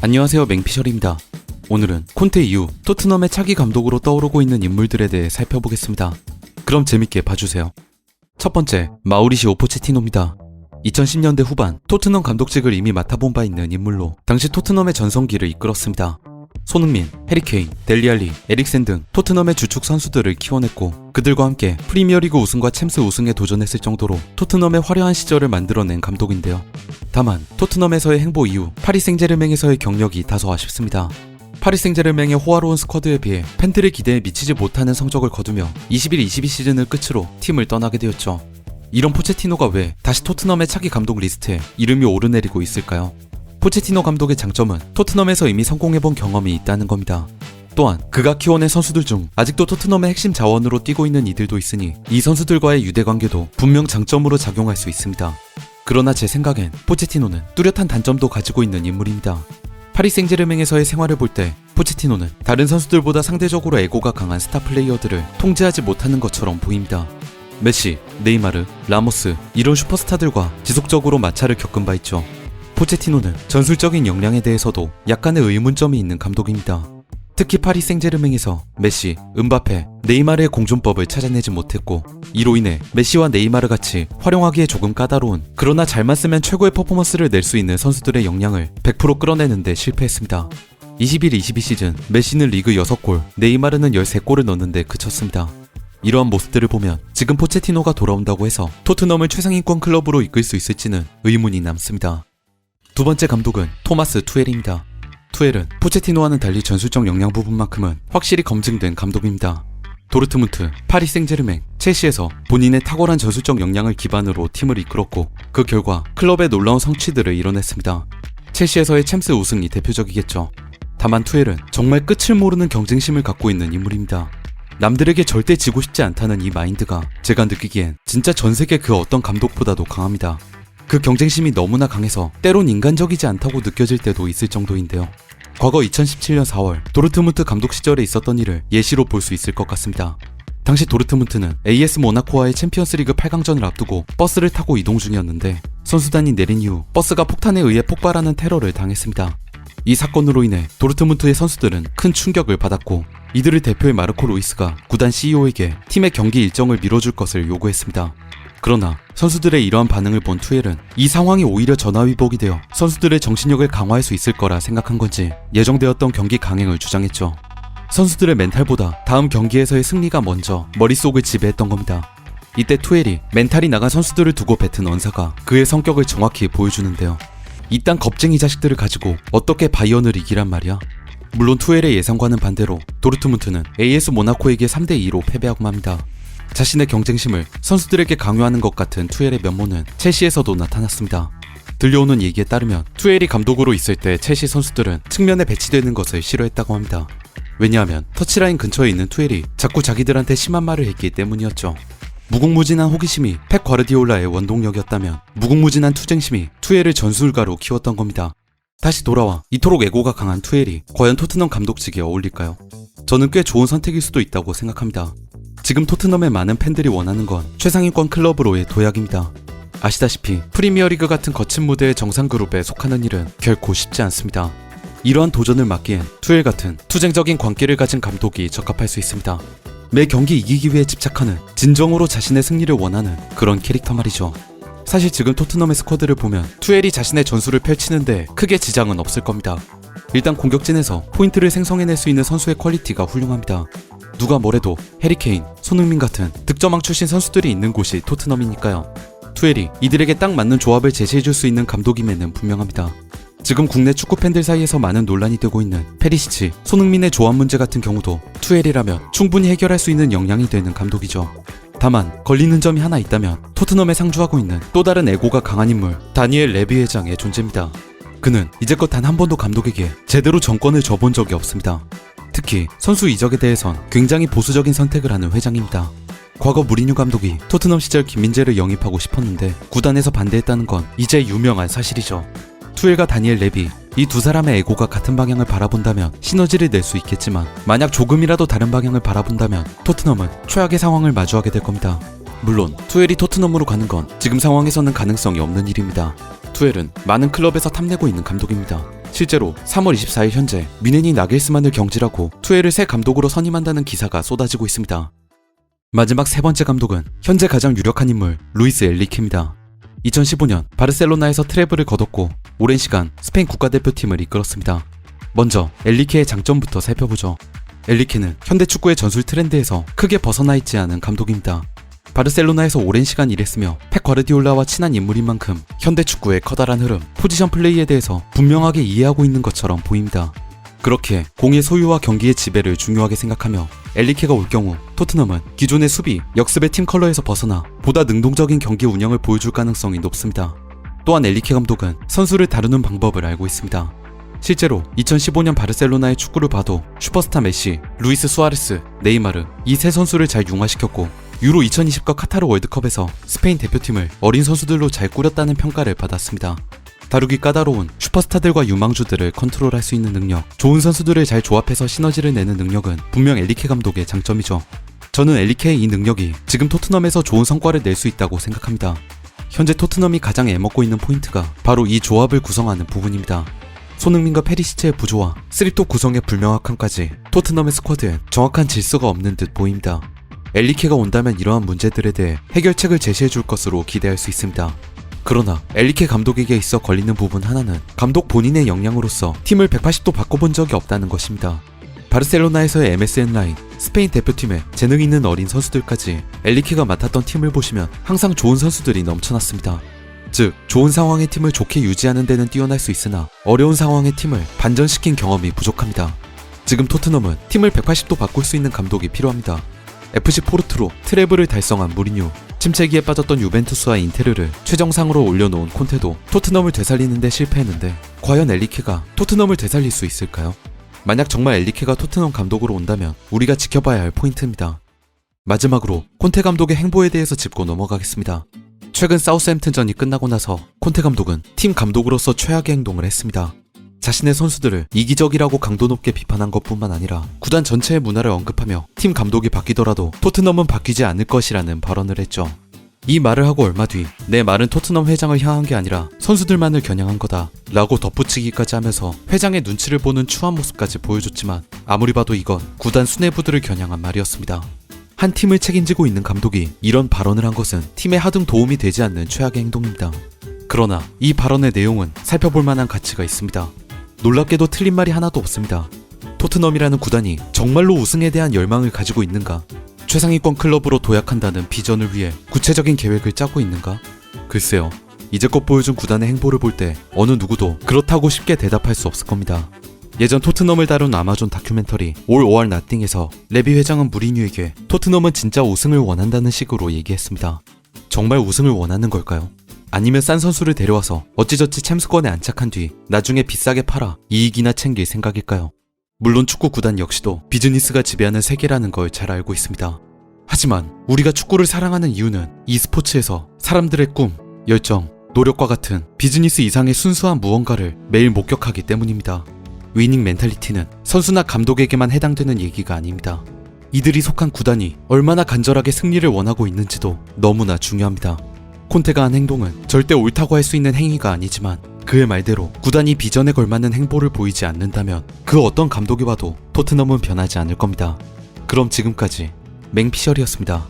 안녕하세요, 맹피셜입니다. 오늘은 콘테 이후 토트넘의 차기 감독으로 떠오르고 있는 인물들에 대해 살펴보겠습니다. 그럼 재밌게 봐주세요. 첫 번째, 마우리시오 포체티노입니다. 2010년대 후반 토트넘 감독직을 이미 맡아본 바 있는 인물로 당시 토트넘의 전성기를 이끌었습니다. 손흥민, 해리케인, 델리알리, 에릭센 등 토트넘의 주축 선수들을 키워냈고 그들과 함께 프리미어리그 우승과 챔스 우승에 도전했을 정도로 토트넘의 화려한 시절을 만들어낸 감독인데요. 다만 토트넘에서의 행보 이후 파리 생제르맹에서의 경력이 다소 아쉽습니다. 파리 생제르맹의 호화로운 스쿼드에 비해 팬들의 기대에 미치지 못하는 성적을 거두며 21-22 시즌을 끝으로 팀을 떠나게 되었죠. 이런 포체티노가 왜 다시 토트넘의 차기 감독 리스트에 이름이 오르내리고 있을까요? 포체티노 감독의 장점은 토트넘에서 이미 성공해본 경험이 있다는 겁니다. 또한 그가 키워낸 선수들 중 아직도 토트넘의 핵심 자원으로 뛰고 있는 이들도 있으니 이 선수들과의 유대관계도 분명 장점으로 작용할 수 있습니다. 그러나 제 생각엔 포체티노는 뚜렷한 단점도 가지고 있는 인물입니다. 파리 생제르맹에서의 생활을 볼 때 포체티노는 다른 선수들보다 상대적으로 에고가 강한 스타 플레이어들을 통제하지 못하는 것처럼 보입니다. 메시, 네이마르, 라모스 이런 슈퍼스타들과 지속적으로 마찰을 겪은 바 있죠. 포체티노는 전술적인 역량에 대해서도 약간의 의문점이 있는 감독입니다. 특히 파리 생제르맹에서 메시, 음바페, 네이마르의 공존법을 찾아내지 못했고 이로 인해 메시와 네이마르 같이 활용하기에 조금 까다로운 그러나 잘만 쓰면 최고의 퍼포먼스를 낼 수 있는 선수들의 역량을 100% 끌어내는데 실패했습니다. 21-22 시즌 메시는 리그 6골, 네이마르는 13골을 넣는데 그쳤습니다. 이러한 모습들을 보면 지금 포체티노가 돌아온다고 해서 토트넘을 최상위권 클럽으로 이끌 수 있을지는 의문이 남습니다. 두 번째 감독은 토마스 투헬입니다. 투헬은 포체티노와는 달리 전술적 역량 부분만큼은 확실히 검증된 감독입니다. 도르트문트, 파리 생제르맹, 첼시에서 본인의 탁월한 전술적 역량을 기반으로 팀을 이끌었고 그 결과 클럽의 놀라운 성취들을 이뤄냈습니다. 첼시에서의 챔스 우승이 대표적이겠죠. 다만 투헬은 정말 끝을 모르는 경쟁심을 갖고 있는 인물입니다. 남들에게 절대 지고 싶지 않다는 이 마인드가 제가 느끼기엔 진짜 전세계 그 어떤 감독보다도 강합니다. 그 경쟁심이 너무나 강해서 때론 인간적이지 않다고 느껴질 때도 있을 정도인데요. 과거 2017년 4월 도르트문트 감독 시절에 있었던 일을 예시로 볼 수 있을 것 같습니다. 당시 도르트문트는 AS 모나코와의 챔피언스리그 8강전을 앞두고 버스를 타고 이동 중이었는데 선수단이 내린 이후 버스가 폭탄에 의해 폭발하는 테러를 당했습니다. 이 사건으로 인해 도르트문트의 선수들은 큰 충격을 받았고 이들을 대표의 마르코 루이스가 구단 CEO에게 팀의 경기 일정을 미뤄줄 것을 요구했습니다. 그러나 선수들의 이러한 반응을 본 투헬은 이 상황이 오히려 전화위복이 되어 선수들의 정신력을 강화할 수 있을 거라 생각한 건지 예정되었던 경기 강행을 주장했죠. 선수들의 멘탈보다 다음 경기에서의 승리가 먼저 머릿속을 지배했던 겁니다. 이때 투헬이 멘탈이 나간 선수들을 두고 뱉은 언사가 그의 성격을 정확히 보여주는데요. 이딴 겁쟁이 자식들을 가지고 어떻게 바이언을 이기란 말이야? 물론 투헬의 예상과는 반대로 도르트문트는 AS 모나코에게 3-2로 패배하고 맙니다. 자신의 경쟁심을 선수들에게 강요하는 것 같은 투헬의 면모는 첼시에서도 나타났습니다. 들려오는 얘기에 따르면 투헬이 감독으로 있을 때 첼시 선수들은 측면에 배치되는 것을 싫어했다고 합니다. 왜냐하면 터치라인 근처에 있는 투헬이 자꾸 자기들한테 심한 말을 했기 때문이었죠. 무궁무진한 호기심이 펩 과르디올라의 원동력이었다면 무궁무진한 투쟁심이 투헬을 전술가로 키웠던 겁니다. 다시 돌아와 이토록 에고가 강한 투헬이 과연 토트넘 감독직에 어울릴까요? 저는 꽤 좋은 선택일 수도 있다고 생각합니다. 지금 토트넘의 많은 팬들이 원하는 건 최상위권 클럽으로의 도약입니다. 아시다시피 프리미어리그 같은 거친 무대의 정상 그룹에 속하는 일은 결코 쉽지 않습니다. 이러한 도전을 막기엔 투헬 같은 투쟁적인 광기를 가진 감독이 적합할 수 있습니다. 매 경기 이기기 위해 집착하는 진정으로 자신의 승리를 원하는 그런 캐릭터 말이죠. 사실 지금 토트넘의 스쿼드를 보면 투헬이 자신의 전술을 펼치는데 크게 지장은 없을 겁니다. 일단 공격진에서 포인트를 생성해낼 수 있는 선수의 퀄리티가 훌륭합니다. 누가 뭐래도 해리케인, 손흥민 같은 득점왕 출신 선수들이 있는 곳이 토트넘이니까요. 투헬이 이들에게 딱 맞는 조합을 제시해줄 수 있는 감독임에는 분명합니다. 지금 국내 축구 팬들 사이에서 많은 논란이 되고 있는 페리시치, 손흥민의 조합 문제 같은 경우도 투헬이라면 충분히 해결할 수 있는 역량이 되는 감독이죠. 다만 걸리는 점이 하나 있다면 토트넘에 상주하고 있는 또 다른 에고가 강한 인물 다니엘 레비 회장의 존재입니다. 그는 이제껏 단 한 번도 감독에게 제대로 정권을 줘본 적이 없습니다. 특히 선수 이적에 대해선 굉장히 보수적인 선택을 하는 회장입니다. 과거 무리뉴 감독이 토트넘 시절 김민재를 영입하고 싶었는데 구단에서 반대했다는 건 이제 유명한 사실이죠. 투헬과 다니엘 레비, 이 두 사람의 에고가 같은 방향을 바라본다면 시너지를 낼 수 있겠지만 만약 조금이라도 다른 방향을 바라본다면 토트넘은 최악의 상황을 마주하게 될 겁니다. 물론 투헬이 토트넘으로 가는 건 지금 상황에서는 가능성이 없는 일입니다. 투헬은 많은 클럽에서 탐내고 있는 감독입니다. 실제로 3월 24일 현재 뮌헨이 나겔스만을 경질하고 투엘을 새 감독으로 선임한다는 기사가 쏟아지고 있습니다. 마지막 세 번째 감독은 현재 가장 유력한 인물 루이스 엔리케입니다. 2015년 바르셀로나에서 트래블을 거뒀고 오랜 시간 스페인 국가대표팀을 이끌었습니다. 먼저 엔리케의 장점부터 살펴보죠. 엔리케는 현대 축구의 전술 트렌드에서 크게 벗어나 있지 않은 감독입니다. 바르셀로나에서 오랜 시간 일했으며 펩 과르디올라와 친한 인물인 만큼 현대 축구의 커다란 흐름, 포지션 플레이에 대해서 분명하게 이해하고 있는 것처럼 보입니다. 그렇게 공의 소유와 경기의 지배를 중요하게 생각하며 엔리케가 올 경우 토트넘은 기존의 수비, 역습의 팀 컬러에서 벗어나 보다 능동적인 경기 운영을 보여줄 가능성이 높습니다. 또한 엔리케 감독은 선수를 다루는 방법을 알고 있습니다. 실제로 2015년 바르셀로나의 축구를 봐도 슈퍼스타 메시, 루이스 수아레스, 네이마르 이 세 선수를 잘 융화시켰고 유로 2020과 카타르 월드컵에서 스페인 대표팀을 어린 선수들로 잘 꾸렸다는 평가를 받았습니다. 다루기 까다로운 슈퍼스타들과 유망주들을 컨트롤할 수 있는 능력, 좋은 선수들을 잘 조합해서 시너지를 내는 능력은 분명 엔리케 감독의 장점이죠. 저는 엔리케의 이 능력이 지금 토트넘에서 좋은 성과를 낼 수 있다고 생각합니다. 현재 토트넘이 가장 애먹고 있는 포인트가 바로 이 조합을 구성하는 부분입니다. 손흥민과 페리시치의 부조와 쓰리톱 구성의 불명확함까지 토트넘의 스쿼드엔 정확한 질서가 없는 듯 보입니다. 엔리케가 온다면 이러한 문제들에 대해 해결책을 제시해줄 것으로 기대할 수 있습니다. 그러나 엔리케 감독에게 있어 걸리는 부분 하나는 감독 본인의 역량으로서 팀을 180도 바꿔본 적이 없다는 것입니다. 바르셀로나에서의 MSN 라인, 스페인 대표팀의 재능 있는 어린 선수들까지 엔리케가 맡았던 팀을 보시면 항상 좋은 선수들이 넘쳐났습니다. 즉, 좋은 상황의 팀을 좋게 유지하는 데는 뛰어날 수 있으나 어려운 상황의 팀을 반전시킨 경험이 부족합니다. 지금 토트넘은 팀을 180도 바꿀 수 있는 감독이 필요합니다. FC 포르투로 트래블을 달성한 무리뉴, 침체기에 빠졌던 유벤투스와 인테르를 최정상으로 올려놓은 콘테도 토트넘을 되살리는 데 실패했는데 과연 엔리케가 토트넘을 되살릴 수 있을까요? 만약 정말 엔리케가 토트넘 감독으로 온다면 우리가 지켜봐야 할 포인트입니다. 마지막으로 콘테 감독의 행보에 대해서 짚고 넘어가겠습니다. 최근 사우스햄튼전이 끝나고 나서 콘테 감독은 팀 감독으로서 최악의 행동을 했습니다. 자신의 선수들을 이기적이라고 강도 높게 비판한 것뿐만 아니라 구단 전체의 문화를 언급하며 팀 감독이 바뀌더라도 토트넘은 바뀌지 않을 것이라는 발언을 했죠. 이 말을 하고 얼마 뒤 내 말은 토트넘 회장을 향한 게 아니라 선수들만을 겨냥한 거다 라고 덧붙이기까지 하면서 회장의 눈치를 보는 추한 모습까지 보여줬지만 아무리 봐도 이건 구단 수뇌부들을 겨냥한 말이었습니다. 한 팀을 책임지고 있는 감독이 이런 발언을 한 것은 팀에 하등 도움이 되지 않는 최악의 행동입니다. 그러나 이 발언의 내용은 살펴볼 만한 가치가 있습니다. 놀랍게도 틀린 말이 하나도 없습니다. 토트넘이라는 구단이 정말로 우승에 대한 열망을 가지고 있는가? 최상위권 클럽으로 도약한다는 비전을 위해 구체적인 계획을 짜고 있는가? 글쎄요. 이제껏 보여준 구단의 행보를 볼 때 어느 누구도 그렇다고 쉽게 대답할 수 없을 겁니다. 예전 토트넘을 다룬 아마존 다큐멘터리 All or Nothing에서 레비 회장은 무리뉴에게 토트넘은 진짜 우승을 원한다는 식으로 얘기했습니다. 정말 우승을 원하는 걸까요? 아니면 싼 선수를 데려와서 어찌저찌 챔스권에 안착한 뒤 나중에 비싸게 팔아 이익이나 챙길 생각일까요? 물론 축구 구단 역시도 비즈니스가 지배하는 세계라는 걸 잘 알고 있습니다. 하지만 우리가 축구를 사랑하는 이유는 이 스포츠에서 사람들의 꿈, 열정, 노력과 같은 비즈니스 이상의 순수한 무언가를 매일 목격하기 때문입니다. 위닝 멘탈리티는 선수나 감독에게만 해당되는 얘기가 아닙니다. 이들이 속한 구단이 얼마나 간절하게 승리를 원하고 있는지도 너무나 중요합니다. 콘테가 한 행동은 절대 옳다고 할 수 있는 행위가 아니지만 그의 말대로 구단이 비전에 걸맞는 행보를 보이지 않는다면 그 어떤 감독이 와도 토트넘은 변하지 않을 겁니다. 그럼 지금까지 맹피셜이었습니다.